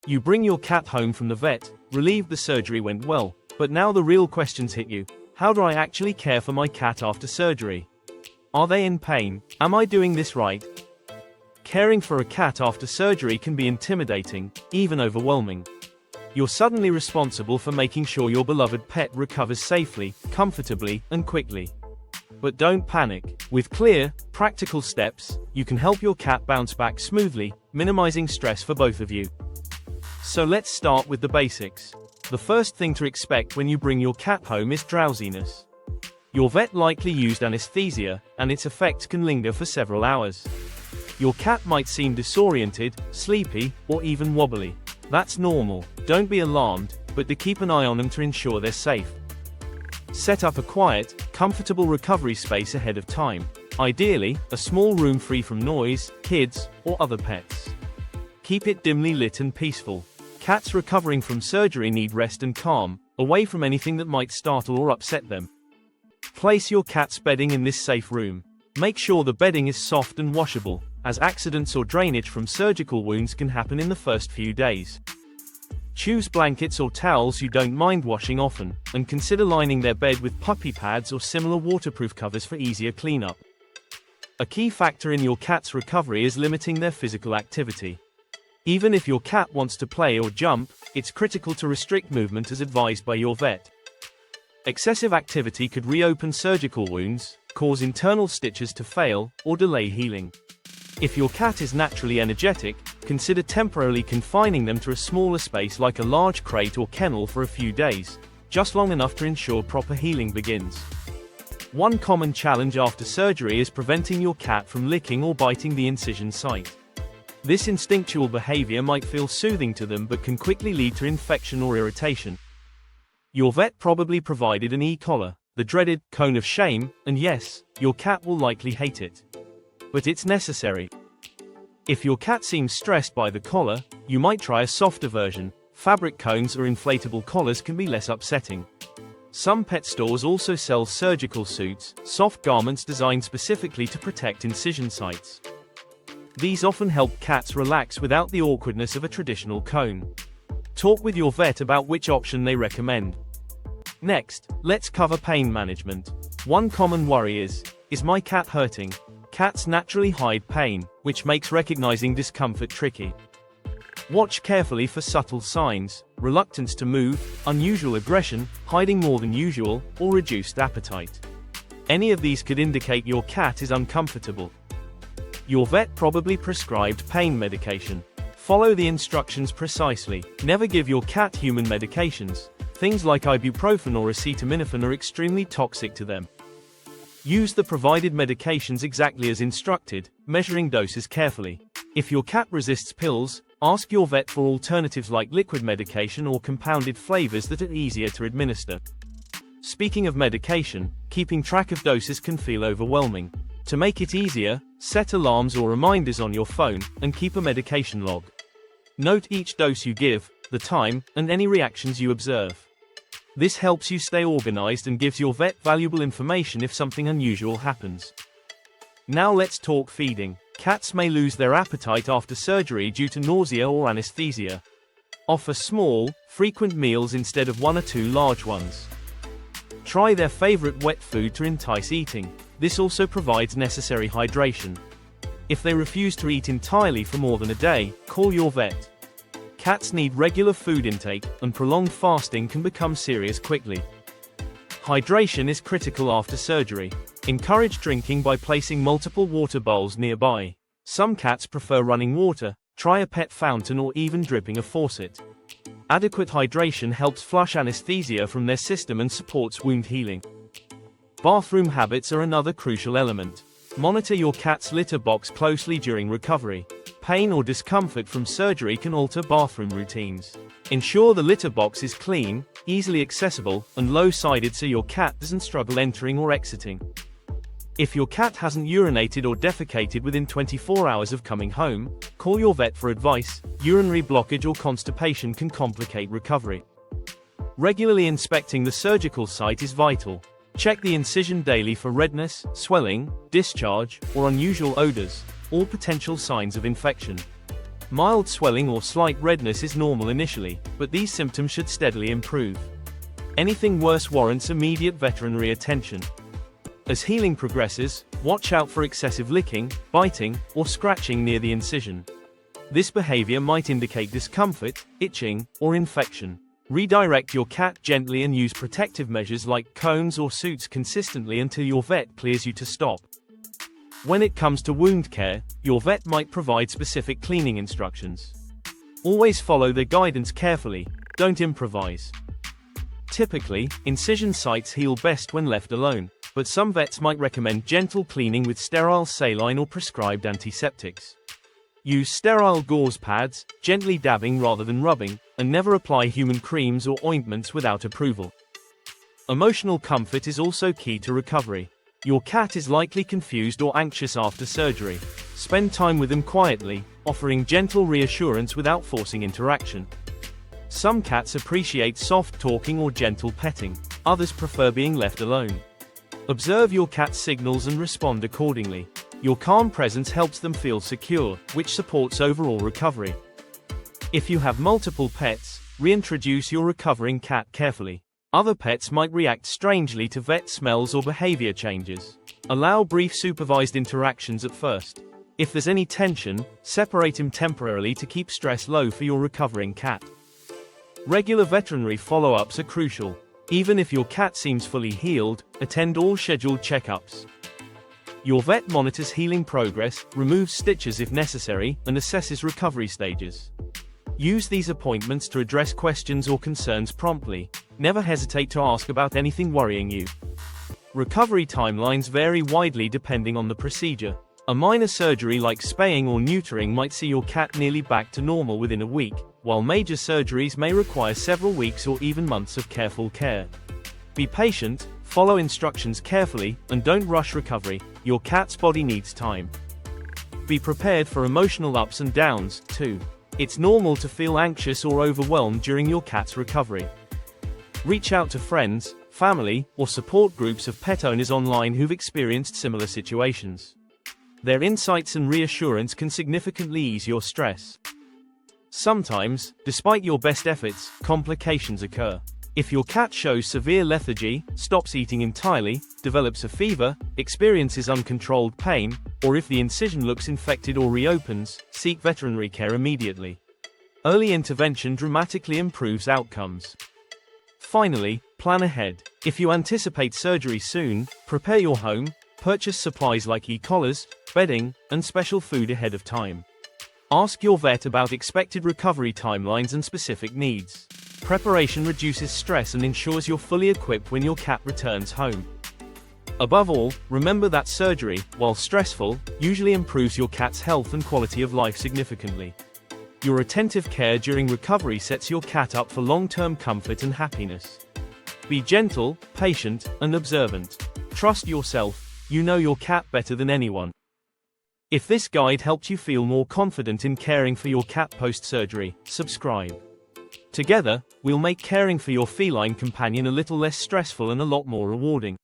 You bring your cat home from the vet, relieved the surgery went well, but now the real questions hit you. How do I actually care for my cat after surgery? Are they in pain? Am I doing this right? Caring for a cat after surgery can be intimidating, even overwhelming. You're suddenly responsible for making sure your beloved pet recovers safely, comfortably, and quickly. But don't panic. With clear, practical steps, you can help your cat bounce back smoothly, minimizing stress for both of you. So let's start with the basics. The first thing to expect when you bring your cat home is drowsiness. Your vet likely used anesthesia, and its effects can linger for several hours. Your cat might seem disoriented, sleepy, or even wobbly. That's normal. Don't be alarmed, but do keep an eye on them to ensure they're safe. Set up a quiet, comfortable recovery space ahead of time. Ideally, a small room free from noise, kids, or other pets. Keep it dimly lit and peaceful. Cats recovering from surgery need rest and calm, away from anything that might startle or upset them. Place your cat's bedding in this safe room. Make sure the bedding is soft and washable, as accidents or drainage from surgical wounds can happen in the first few days. Choose blankets or towels you don't mind washing often, and consider lining their bed with puppy pads or similar waterproof covers for easier cleanup. A key factor in your cat's recovery is limiting their physical activity. Even if your cat wants to play or jump, it's critical to restrict movement as advised by your vet. Excessive activity could reopen surgical wounds, cause internal stitches to fail, or delay healing. If your cat is naturally energetic, consider temporarily confining them to a smaller space like a large crate or kennel for a few days, just long enough to ensure proper healing begins. One common challenge after surgery is preventing your cat from licking or biting the incision site. This instinctual behavior might feel soothing to them but can quickly lead to infection or irritation. Your vet probably provided an e-collar, the dreaded cone of shame, and yes, your cat will likely hate it. But it's necessary. If your cat seems stressed by the collar, you might try a softer version. Fabric cones or inflatable collars can be less upsetting. Some pet stores also sell surgical suits, soft garments designed specifically to protect incision sites. These often help cats relax without the awkwardness of a traditional cone. Talk with your vet about which option they recommend. Next, let's cover pain management. One common worry is my cat hurting? Cats naturally hide pain, which makes recognizing discomfort tricky. Watch carefully for subtle signs: reluctance to move, unusual aggression, hiding more than usual, or reduced appetite. Any of these could indicate your cat is uncomfortable. Your vet probably prescribed pain medication. Follow the instructions precisely. Never give your cat human medications. Things like ibuprofen or acetaminophen are extremely toxic to them. Use the provided medications exactly as instructed, measuring doses carefully. If your cat resists pills, ask your vet for alternatives like liquid medication or compounded flavors that are easier to administer. Speaking of medication, keeping track of doses can feel overwhelming. To make it easier, set alarms or reminders on your phone, and keep a medication log. Note each dose you give, the time, and any reactions you observe. This helps you stay organized and gives your vet valuable information if something unusual happens. Now let's talk feeding. Cats may lose their appetite after surgery due to nausea or anesthesia. Offer small, frequent meals instead of one or two large ones. Try their favorite wet food to entice eating. This also provides necessary hydration. If they refuse to eat entirely for more than a day, call your vet. Cats need regular food intake, and prolonged fasting can become serious quickly. Hydration is critical after surgery. Encourage drinking by placing multiple water bowls nearby. Some cats prefer running water. Try a pet fountain or even dripping a faucet. Adequate hydration helps flush anesthesia from their system and supports wound healing. Bathroom habits are another crucial element. Monitor your cat's litter box closely during recovery. Pain or discomfort from surgery can alter bathroom routines. Ensure the litter box is clean, easily accessible, and low-sided so your cat doesn't struggle entering or exiting. If your cat hasn't urinated or defecated within 24 hours of coming home, call your vet for advice. Urinary blockage or constipation can complicate recovery. Regularly inspecting the surgical site is vital. Check the incision daily for redness, swelling, discharge, or unusual odors, all potential signs of infection. Mild swelling or slight redness is normal initially, but these symptoms should steadily improve. Anything worse warrants immediate veterinary attention. As healing progresses, watch out for excessive licking, biting, or scratching near the incision. This behavior might indicate discomfort, itching, or infection. Redirect your cat gently and use protective measures like cones or suits consistently until your vet clears you to stop. When it comes to wound care, your vet might provide specific cleaning instructions. Always follow their guidance carefully, don't improvise. Typically, incision sites heal best when left alone, but some vets might recommend gentle cleaning with sterile saline or prescribed antiseptics. Use sterile gauze pads, gently dabbing rather than rubbing, and never apply human creams or ointments without approval. Emotional comfort is also key to recovery. Your cat is likely confused or anxious after surgery. Spend time with them quietly, offering gentle reassurance without forcing interaction. Some cats appreciate soft talking or gentle petting, others prefer being left alone. Observe your cat's signals and respond accordingly. Your calm presence helps them feel secure, which supports overall recovery. If you have multiple pets, reintroduce your recovering cat carefully. Other pets might react strangely to vet smells or behavior changes. Allow brief supervised interactions at first. If there's any tension, separate him temporarily to keep stress low for your recovering cat. Regular veterinary follow-ups are crucial. Even if your cat seems fully healed, attend all scheduled checkups. Your vet monitors healing progress, removes stitches if necessary, and assesses recovery stages. Use these appointments to address questions or concerns promptly. Never hesitate to ask about anything worrying you. Recovery timelines vary widely depending on the procedure. A minor surgery like spaying or neutering might see your cat nearly back to normal within a week, while major surgeries may require several weeks or even months of careful care. Be patient, follow instructions carefully, and don't rush recovery. Your cat's body needs time. Be prepared for emotional ups and downs, too. It's normal to feel anxious or overwhelmed during your cat's recovery. Reach out to friends, family, or support groups of pet owners online who've experienced similar situations. Their insights and reassurance can significantly ease your stress. Sometimes, despite your best efforts, complications occur. If your cat shows severe lethargy, stops eating entirely, develops a fever, experiences uncontrolled pain, or if the incision looks infected or reopens, seek veterinary care immediately. Early intervention dramatically improves outcomes. Finally, plan ahead. If you anticipate surgery soon, prepare your home, purchase supplies like e-collars, bedding, and special food ahead of time. Ask your vet about expected recovery timelines and specific needs. Preparation reduces stress and ensures you're fully equipped when your cat returns home. Above all, remember that surgery, while stressful, usually improves your cat's health and quality of life significantly. Your attentive care during recovery sets your cat up for long-term comfort and happiness. Be gentle, patient, and observant. Trust yourself, you know your cat better than anyone. If this guide helped you feel more confident in caring for your cat post-surgery, subscribe. Together, we'll make caring for your feline companion a little less stressful and a lot more rewarding.